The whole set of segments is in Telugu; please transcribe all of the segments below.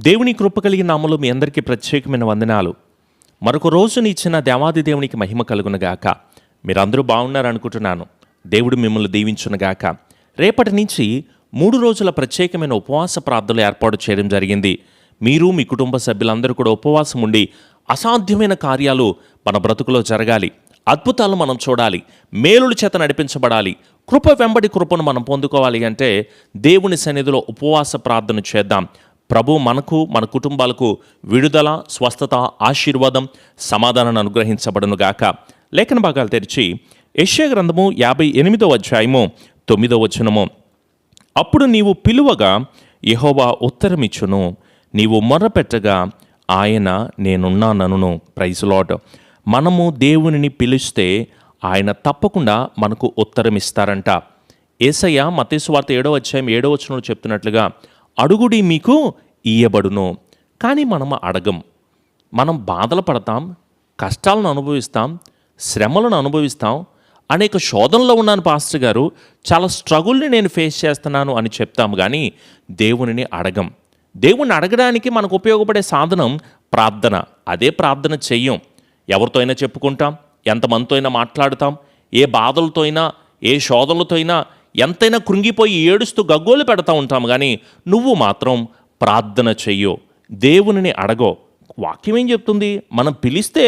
దేవుని కృప కలిగిన నామములో మీ అందరికీ ప్రత్యేకమైన వందనాలు. మరొక రోజుని ఇచ్చిన దేవాది దేవునికి మహిమ కలుగునుగాక. మీరందరూ బాగున్నారనుకుంటున్నాను. దేవుడు మిమ్మల్ని దీవించునుగాక. రేపటి నుంచి 3 రోజుల ప్రత్యేకమైన ఉపవాస ప్రార్థనలు ఏర్పాటు చేయడం జరిగింది. మీరు మీ కుటుంబ సభ్యులందరూ కూడా ఉపవాసం ఉండి అసాధ్యమైన కార్యాలు మన బ్రతుకులో జరగాలి, అద్భుతాలు మనం చూడాలి, మేలుల చేత నడిపించబడాలి, కృప వెంబడి కృపను మనం పొందుకోవాలి అంటే దేవుని సన్నిధిలో ఉపవాస ప్రార్థన చేద్దాం. ప్రభు మనకు మన కుటుంబాలకు విడుదల, స్వస్థత, ఆశీర్వాదం, సమాధానాన్ని అనుగ్రహించబడునుగాక. లేఖన భాగాలు తెరిచి యెషయా గ్రంథము 58వ అధ్యాయము 9వ వచనము. అప్పుడు నీవు పిలువగా యెహోవా ఉత్తరమిచ్చును, నీవు మొర్రపెట్టగా ఆయన నేనున్నానను. Praise lord. మనము దేవునిని పిలిస్తే ఆయన తప్పకుండా మనకు ఉత్తరమిస్తారంట. యేసయ్య మత్తయి సువార్త 7వ అధ్యాయం 7వ వచనంలో చెప్తున్నట్లుగా అడుగుడి మీకు ఇయ్యబడును. కానీ మనం అడగం. మనం బాధలు పడతాం, కష్టాలను అనుభవిస్తాం, శ్రమలను అనుభవిస్తాం. అనేక శోధనలో ఉన్నాను పాస్టర్ గారు, చాలా స్ట్రగుల్ని నేను ఫేస్ చేస్తున్నాను అని చెప్తాం, కానీ దేవునిని అడగం. దేవుణ్ణి అడగడానికి మనకు ఉపయోగపడే సాధనం ప్రార్థన. అదే ప్రార్థన చెయ్యం. ఎవరితో అయినా చెప్పుకుంటాం, ఎంతమందితో అయినా మాట్లాడుతాం, ఏ బాధలతో అయినా ఏ శోధనలతో అయినా ఎంతైనా కృంగిపోయి ఏడుస్తూ గగ్గోలు పెడతా ఉంటాం, కానీ నువ్వు మాత్రం ప్రార్థన చెయ్యో, దేవునిని అడగో. వాక్యం ఏం చెప్తుంది? మనం పిలిస్తే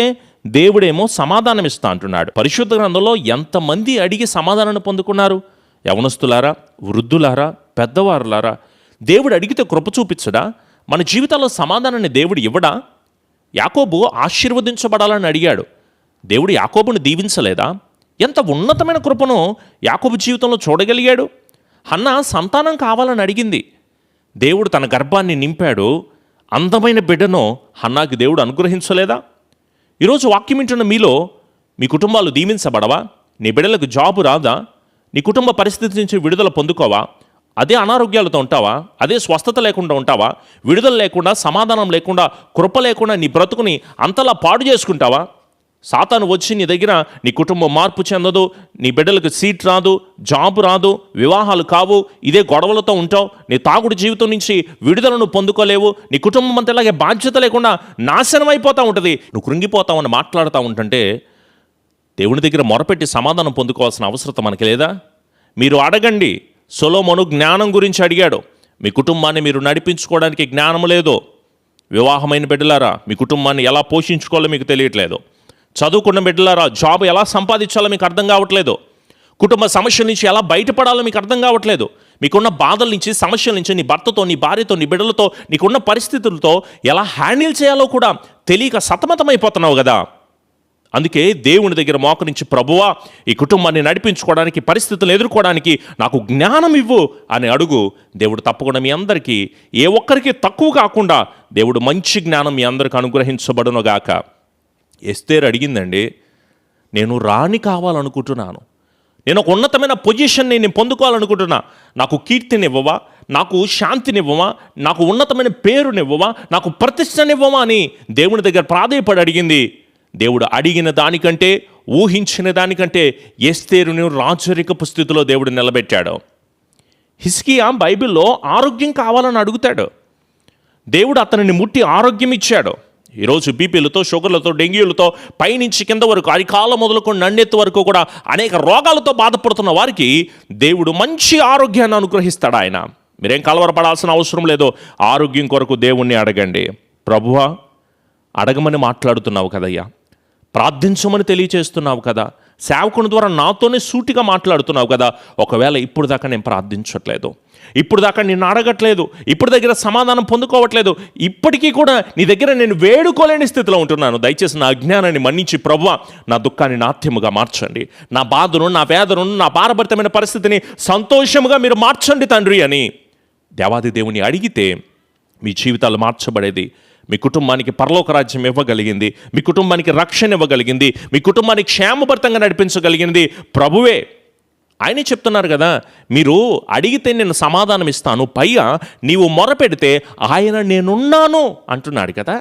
దేవుడేమో సమాధానం ఇస్తా అంటున్నాడు. పరిశుద్ధ గ్రంథంలో ఎంతమంది అడిగి సమాధానాన్ని పొందుకున్నారు? యవనస్తులారా, వృద్ధులారా, పెద్దవారులారా. దేవుడు అడిగితే కృప చూపించడా? మన జీవితాల్లో సమాధానాన్ని దేవుడు ఇవ్వడా? యాకోబు ఆశీర్వదించబడాలని అడిగాడు. దేవుడు యాకోబుని దీవించలేదా? ఎంత ఉన్నతమైన కృపను యాకోబు జీవితంలో చూడగలిగాడు. హన్న సంతానం కావాలని అడిగింది, దేవుడు తన గర్భాన్ని నింపాడు. అందమైన బిడ్డను హన్నాకి దేవుడు అనుగ్రహించలేదా? ఈరోజు వాక్యం వింటున్న మీలో మీ కుటుంబాలు దీవించబడవా? నీ బిడ్డలకు జాబు రాదా? నీ కుటుంబ పరిస్థితి నుంచి విడుదల పొందుకోవా? అదే అనారోగ్యాలతో ఉంటావా? అదే స్వస్థత లేకుండా ఉంటావా? విడుదల లేకుండా, సమాధానం లేకుండా, కృప లేకుండా నీ బ్రతుకుని అంతలా పాడు చేసుకుంటావా? సాతాను వచ్చి నీ దగ్గర నీ కుటుంబం మార్పు చెందదు, నీ బిడ్డలకు సీట్ రాదు, జాబ్ రాదు, వివాహాలు కావు, ఇదే గొడవలతో ఉంటావు, నీ తాగుడు జీవితం నుంచి విడుదలను పొందుకోలేవు, నీ కుటుంబం అంతా ఇలాగే బాధ్యత లేకుండా నాశనం అయిపోతూ ఉంటుంది, నువ్వు కృంగిపోతావని మాట్లాడుతూ ఉంటుంటే దేవుని దగ్గర మొరపెట్టి సమాధానం పొందుకోవాల్సిన అవసరం మనకి లేదా? మీరు అడగండి. సొలొమోను జ్ఞానం గురించి అడిగాడు. మీ కుటుంబాన్ని మీరు నడిపించుకోవడానికి జ్ఞానం లేదు. వివాహమైన బిడ్డలారా, మీ కుటుంబాన్ని ఎలా పోషించుకోవాలో మీకు తెలియట్లేదు. చదువుకున్న బిడ్డలారా, జాబ్ ఎలా సంపాదించాలో మీకు అర్థం కావట్లేదు. కుటుంబ సమస్యల నుంచి ఎలా బయటపడాలో మీకు అర్థం కావట్లేదు. మీకున్న బాధల నుంచి, సమస్యల నుంచి, నీ భర్తతో, నీ భార్యతో, నీ బిడ్డలతో, నీకున్న పరిస్థితులతో ఎలా హ్యాండిల్ చేయాలో కూడా తెలియక సతమతమైపోతున్నావు కదా. అందుకే దేవుని దగ్గర మోకరించి, ప్రభువా, ఈ కుటుంబాన్ని నడిపించుకోవడానికి, పరిస్థితులు ఎదుర్కోవడానికి నాకు జ్ఞానం ఇవ్వు అని అడుగు. దేవుడు తప్పకుండా మీ అందరికీ, ఏ ఒక్కరికి తక్కువ కాకుండా దేవుడు మంచి జ్ఞానం మీ అందరికీ అనుగ్రహించబడునుగాక. ఎస్తేరు అడిగిందండి, నేను రాణి కావాలనుకుంటున్నాను, నేను ఒక ఉన్నతమైన పొజిషన్ని నేను పొందుకోవాలనుకుంటున్నా, నాకు కీర్తినివ్వవా, నాకు శాంతినివ్వవా, నాకు ఉన్నతమైన పేరునివ్వవా, నాకు ప్రతిష్టనివ్వవా అని దేవుని దగ్గర ప్రాధేయపడి అడిగింది. దేవుడు అడిగిన దానికంటే, ఊహించిన దానికంటే ఎస్తేరుని రాజరికపు స్థితిలో దేవుడు నిలబెట్టాడు. హిజ్కియా బైబిల్లో ఆరోగ్యం కావాలని అడుగుతాడు. దేవుడు అతనిని ముట్టి ఆరోగ్యం ఇచ్చాడు. ఈరోజు బీపీలతో, షుగర్లతో, డెంగ్యూలతో పైనుంచి కింద వరకు, అరికాల మొదలుకొని నన్నెత్తు వరకు కూడా అనేక రోగాలతో బాధపడుతున్న వారికి దేవుడు మంచి ఆరోగ్యాన్ని అనుగ్రహిస్తాడు ఆయన. మీరేం కలవరపడాల్సిన అవసరం లేదు. ఆరోగ్యం కొరకు దేవుణ్ణి అడగండి. ప్రభువా, అడగమని మాట్లాడుతున్నావు కదయ్యా, ప్రార్థించమని తెలియచేస్తున్నావు కదా, సేవకుని ద్వారా నాతోనే సూటిగా మాట్లాడుతున్నావు కదా. ఒకవేళ ఇప్పుడు దాకా నేను ప్రార్థించట్లేదు, ఇప్పుడు దాకా నిన్ను అడగట్లేదు, ఇప్పుడు దగ్గర సమాధానం పొందుకోవట్లేదు, ఇప్పటికీ కూడా నీ దగ్గర నేను వేడుకోలేని స్థితిలో ఉంటున్నాను, దయచేసి నా అజ్ఞానాన్ని మన్నించి ప్రభువా నా దుఃఖాన్ని నాట్యముగా మార్చండి, నా బాధను, నా వేదనను, నా భారభరితమైన పరిస్థితిని సంతోషముగా మీరు మార్చండి తండ్రి అని దేవాది దేవుని అడిగితే మీ జీవితాలు మార్చబడేది. మీ కుటుంబానికి పరలోక రాజ్యం ఇవ్వగలిగింది, మీ కుటుంబానికి రక్షణ ఇవ్వగలిగింది, మీ కుటుంబానికి క్షేమభరితంగా నడిపించగలిగింది ప్రభువే. ఆయనే చెప్తున్నారు కదా, మీరు అడిగితే నేను సమాధానం ఇస్తాను, పైగా నీవు మొరపెడితే ఆయన నేనున్నాను అంటున్నాడు కదా.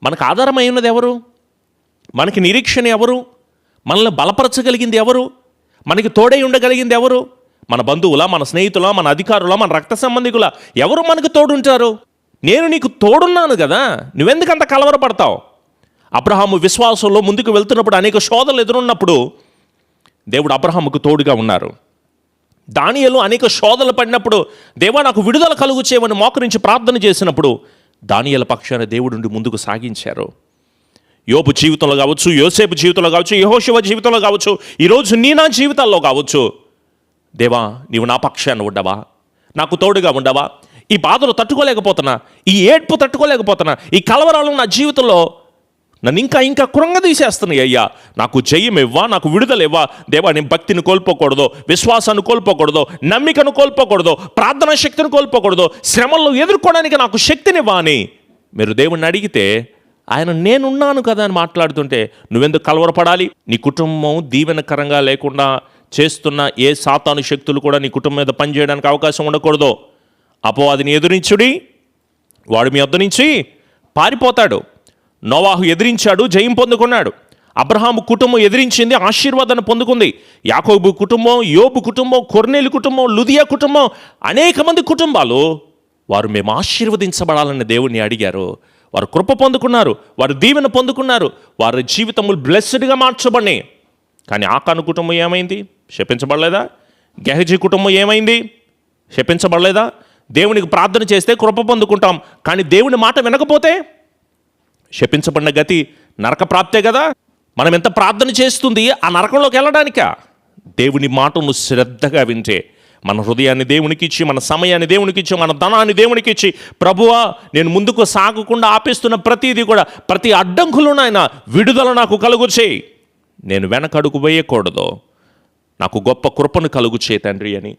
మనకు ఆధారమై ఉన్నది ఎవరు? మనకి నిరీక్షణ ఎవరు? మనల్ని బలపరచగలిగింది ఎవరు? మనకి తోడై ఉండగలిగింది ఎవరు? మన బంధువులా, మన స్నేహితులా, మన అధికారులా, మన రక్త సంబంధికులా? ఎవరు మనకు తోడుంటారు? నేను నీకు తోడున్నాను కదా, నువ్వెందుకు అంత కలవరపడతావు? అబ్రహాము విశ్వాసంలో ముందుకు వెళ్తున్నప్పుడు అనేక శోధనలు ఎదురున్నప్పుడు దేవుడు అబ్రహాముకు తోడుగా ఉన్నారు. దానియేలు అనేక శోధనలు పడినప్పుడు దేవా నాకు విడుదల కలుగు చేయమని మోకరించి ప్రార్థన చేసినప్పుడు దానియేలు పక్షాన దేవుడు ముందుకు సాగించారు. యోబు జీవితంలో కావచ్చు, యోసేపు జీవితంలో కావచ్చు, యెహోషువ జీవితంలో కావచ్చు, ఈరోజు నా జీవితాల్లో కావచ్చు, దేవా నీవు నా పక్షాన ఉండవా, నాకు తోడుగా ఉండవా? ఈ బాధలు తట్టుకోలేకపోతున్నా, ఈ ఏడ్పు తట్టుకోలేకపోతున్నా, ఈ కలవరాలు నా జీవితంలో నన్ను ఇంకా కృంగదీసేస్తున్నాయి అయ్యా, నాకు జయం ఇవ్వా, నాకు విడుదల ఇవ్వా. దేవా నేను భక్తిని కోల్పోకూడదు, విశ్వాసాన్ని కోల్పోకూడదు, నమ్మికను కోల్పోకూడదు, ప్రార్థనా శక్తిని కోల్పోకూడదు, శ్రమలను ఎదుర్కోవడానికి నాకు శక్తినివ్వా అని మీరు దేవుణ్ణి అడిగితే ఆయన నేనున్నాను కదా అని మాట్లాడుతుంటే నువ్వెందుకు కలవరపడాలి? నీ కుటుంబం దీవెనకరంగా లేకుండా చేస్తున్న ఏ సాతాను శక్తులు కూడా నీ కుటుంబం మీద పనిచేయడానికి అవకాశం ఉండకూడదు. అపవాదిని ఎదురించుడి, వాడు మీ వద్ద నుంచి పారిపోతాడు. నోవాహు ఎదిరించాడు, జయం పొందుకున్నాడు. అబ్రహాము కుటుంబం ఎదిరించింది, ఆశీర్వాదాన్ని పొందుకుంది. యాకోబు కుటుంబం, యోబు కుటుంబం, కొర్నేలు కుటుంబం, లుదియా కుటుంబం, అనేక మంది కుటుంబాలు వారు మేము ఆశీర్వదించబడాలని దేవుణ్ణి అడిగారు. వారు కృప పొందుకున్నారు, వారు దీవెన పొందుకున్నారు, వారి జీవితములు బ్లెస్డ్గా మార్చబడినాయి. కానీ ఆకాను కుటుంబం ఏమైంది? శపించబడలేదా? గెహజీ కుటుంబం ఏమైంది? శపించబడలేదా? దేవునికి ప్రార్థన చేస్తే కృప పొందుకుంటాం, కానీ దేవుని మాట వినకపోతే శపించబడిన గతి నరక ప్రాప్తే కదా. మనం ఎంత ప్రార్థన చేస్తుంది ఆ నరకంలోకి వెళ్ళడానికా? దేవుని మాటను శ్రద్ధగా వింటే, మన హృదయాన్ని దేవునికి ఇచ్చి, మన సమయాన్ని దేవునికి ఇచ్చి, మన ధనాన్ని దేవునికి ఇచ్చి, ప్రభువా నేను ముందుకు సాగకుండా ఆపేస్తున్న ప్రతిదీ కూడా, ప్రతి అడ్డంకులు నాయన విడుదల నాకు కలుగు చేయి, నేను వెనకడుగు వేయకూడదు, నాకు గొప్ప కృపను కలుగు చేయి తండ్రి అని,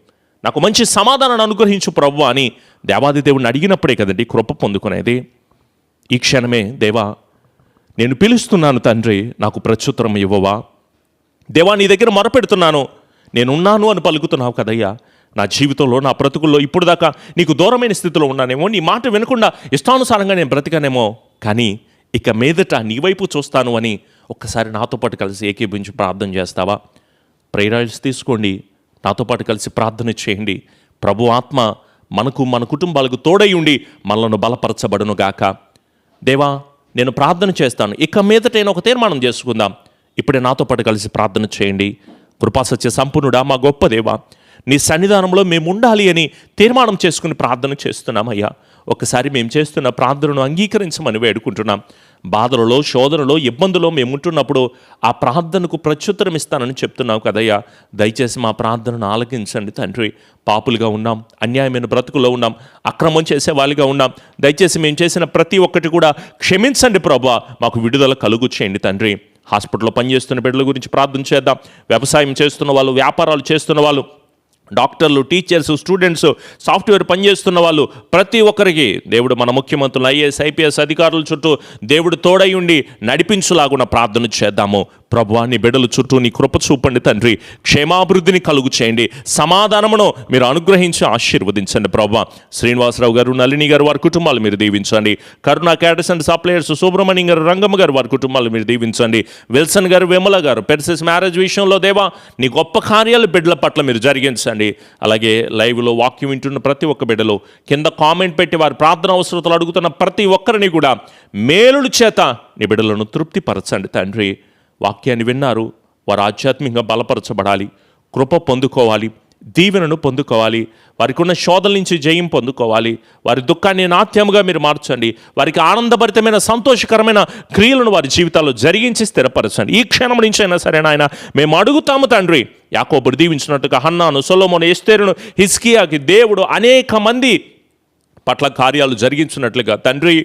నాకు మంచి సమాధానాన్ని అనుగ్రహించు ప్రభువా అని దేవాది దేవుడిని అడిగినప్పుడే కదండి కృప పొందుకునేది. ఈ క్షణమే దేవా నేను పిలుస్తున్నాను తండ్రి, నాకు ప్రత్యుత్తరం ఇవ్వవా? దేవా నీ దగ్గర మొరపెడుతున్నాను, నేనున్నాను అని పలుకుతున్నావు కదయ్యా. నా జీవితంలో, నా బ్రతుకుల్లో ఇప్పుడు దాకా నీకు దూరమైన స్థితిలో ఉన్నానేమో, నీ మాట వినకుండా ఇష్టానుసారంగా నేను బ్రతికానేమో, కానీ ఇక మీదట నీ వైపు చూస్తాను అని ఒక్కసారి నాతో పాటు కలిసి ఏకీభించి ప్రార్థన చేస్తావా? ప్రేయర్స్ తీసుకోండి, నాతో పాటు కలిసి ప్రార్థన చేయండి. ప్రభు ఆత్మ మనకు, మన కుటుంబాలకు తోడై ఉండి మనలను బలపరచబడును గాక. దేవా నేను ప్రార్థన చేస్తాను, ఇక మీదటైనా ఒక తీర్మానం చేసుకుందాం. ఇప్పుడే నాతో పాటు కలిసి ప్రార్థన చేయండి. కృపాసత్య సంపూర్ణుడా, మా గొప్ప దేవా, నీ సన్నిధానంలో మేము ఉండాలి అని తీర్మానం చేసుకుని ప్రార్థన చేస్తున్నామయ్యా. ఒకసారి మేము చేస్తున్న ప్రార్థనను అంగీకరించమని వేడుకుంటున్నాం. బాధలలో, శోధనలో, ఇబ్బందులో మేము ఉంటున్నప్పుడు ఆ ప్రార్థనకు ప్రత్యుత్తరం ఇస్తానని చెప్తున్నావు కదయ్యా. దయచేసి మా ప్రార్థనను ఆలకించండి తండ్రి. పాపులుగా ఉన్నాం, అన్యాయమైన బ్రతుకులో ఉన్నాం, అక్రమం చేసే వాళ్ళుగా ఉన్నాం. దయచేసి మేము చేసిన ప్రతి ఒక్కటి కూడా క్షమించండి ప్రభువా, మాకు విడుదల కలుగు చేయండి తండ్రి. హాస్పిటల్లో పనిచేస్తున్న బిడ్డల గురించి ప్రార్థన చేద్దాం. వ్యవసాయం చేస్తున్న వాళ్ళు, వ్యాపారాలు చేస్తున్న వాళ్ళు, డాక్టర్లు, టీచర్స్, స్టూడెంట్స్, సాఫ్ట్వేర్ పనిచేస్తున్న వాళ్ళు, ప్రతి ఒక్కరికి దేవుడు మన ముఖ్యమంత్రులు, ఐఏఎస్, ఐపీఎస్ అధికారుల చుట్టూ దేవుడు తోడై ఉండి నడిపించులాగున్న ప్రార్థన చేద్దాము. ప్రభువా నీ బిడ్డల చుట్టూ నీ కృప చూపండి తండ్రి. క్షేమాభివృద్ధిని కలుగు చేయండి, సమాధానమును మీరు అనుగ్రహించి ఆశీర్వదించండి ప్రభువా. శ్రీనివాసరావు గారు, నళిని గారు, వారి కుటుంబాలు మీరు దీవించండి. కరుణా క్యాటర్స్ అండ్ సప్లయర్స్ సుబ్రహ్మణ్యం గారు, రంగమ్మ గారు, వారి కుటుంబాలు మీరు దీవించండి. విల్సన్ గారు, విమల గారు, పెర్సెస్ మ్యారేజ్ విషయంలో దేవా నీ గొప్ప కార్యాలు బిడ్డల పట్ల మీరు జరిగించండి. అలాగే లైవ్లో వాక్యం వింటున్న ప్రతి ఒక్క బిడ్డలు కింద కామెంట్ పెట్టి వారి ప్రార్థన అవసరతలు అడుగుతున్న ప్రతి ఒక్కరిని కూడా మేలుల చేత నీ బిడ్డలను తృప్తిపరచండి తండ్రి. వాక్యాన్ని విన్నారు, వారు ఆధ్యాత్మికంగా బలపరచబడాలి, కృప పొందుకోవాలి, దీవెనను పొందుకోవాలి, వారికి ఉన్న శోధల నుంచి జయం పొందుకోవాలి. వారి దుఃఖాన్ని నాట్యముగా మీరు మార్చండి, వారికి ఆనందభరితమైన సంతోషకరమైన క్రియలను వారి జీవితాల్లో జరిగించి స్థిరపరచండి. ఈ క్షణం నుంచి అయినా సరే నాయన మేము అడుగుతాము తండ్రి. యాకోబును దీవించినట్టుగా హన్నాను, సొలొమోను, ఎస్తేరును, హిజ్కియాకి దేవుడు అనేక మంది పట్ల కార్యాలు జరిగించినట్లుగా తండ్రి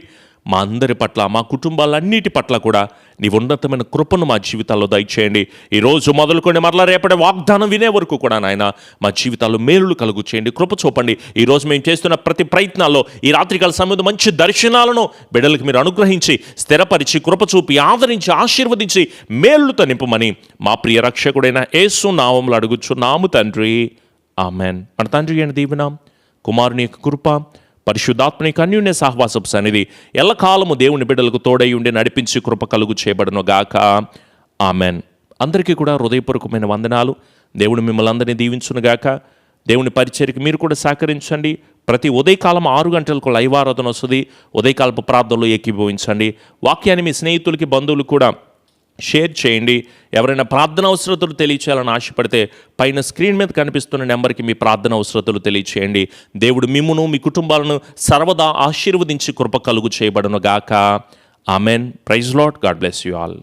మా అందరి పట్ల, మా కుటుంబాలన్నిటి పట్ల కూడా నీ ఉన్నతమైన కృపను మా జీవితాల్లో దయచేయండి. ఈరోజు మొదలుకొని మరలా రేపటి వాగ్దానం వినే వరకు కూడా నాయన మా జీవితాల్లో మేలులు కలుగు చేయండి, కృప చూపండి. ఈరోజు మేము చేస్తున్న ప్రతి ప్రయత్నాల్లో ఈ రాత్రికాల సమయంలో మంచి దర్శనాలను బిడ్డలకు మీరు అనుగ్రహించి స్థిరపరిచి, కృప చూపి, ఆదరించి, ఆశీర్వదించి మేలులతో నింపమని మా ప్రియ రక్షకుడైన యేసు నామములో అడుగుచున్నాము తండ్రి, ఆమెన్. మన తండ్రి అయిన దీవెన, కుమారుని యొక్క కృప, పరిశుద్ధాత్మని అన్యోన్య సహవాసపు సన్నిధి ఎల్లకాలము దేవుని బిడ్డలకు తోడై ఉండి నడిపించి కృప కలుగు చేయబడును గాక, ఆమెన్. అందరికీ కూడా హృదయపూర్వకమైన వందనాలు. దేవుడు మిమ్మల్ని అందరినీ దీవించును గాక. దేవుని పరిచర్యకి మీరు కూడా సహకరించండి. ప్రతి ఉదయకాలం 6 గంటలకు లైవ్ ఆరాధన వస్తుంది. ఉదయకాలపు ప్రార్థనలో ఏకీభవించండి. వాక్యాన్ని మీ స్నేహితులకి, బంధువులు కూడా షేర్ చేయండి. ఎవరైనా ప్రార్థన అవసరతలు తెలియచేయాలని ఆశపడితే పైన స్క్రీన్ మీద కనిపిస్తున్న నెంబర్కి మీ ప్రార్థన అవసరతలు తెలియచేయండి. దేవుడు మిమ్మును, మీ కుటుంబాలను సర్వదా ఆశీర్వదించి కృప కలుగు చేయబడును గాక. Amen. Praise Lord. God bless you all.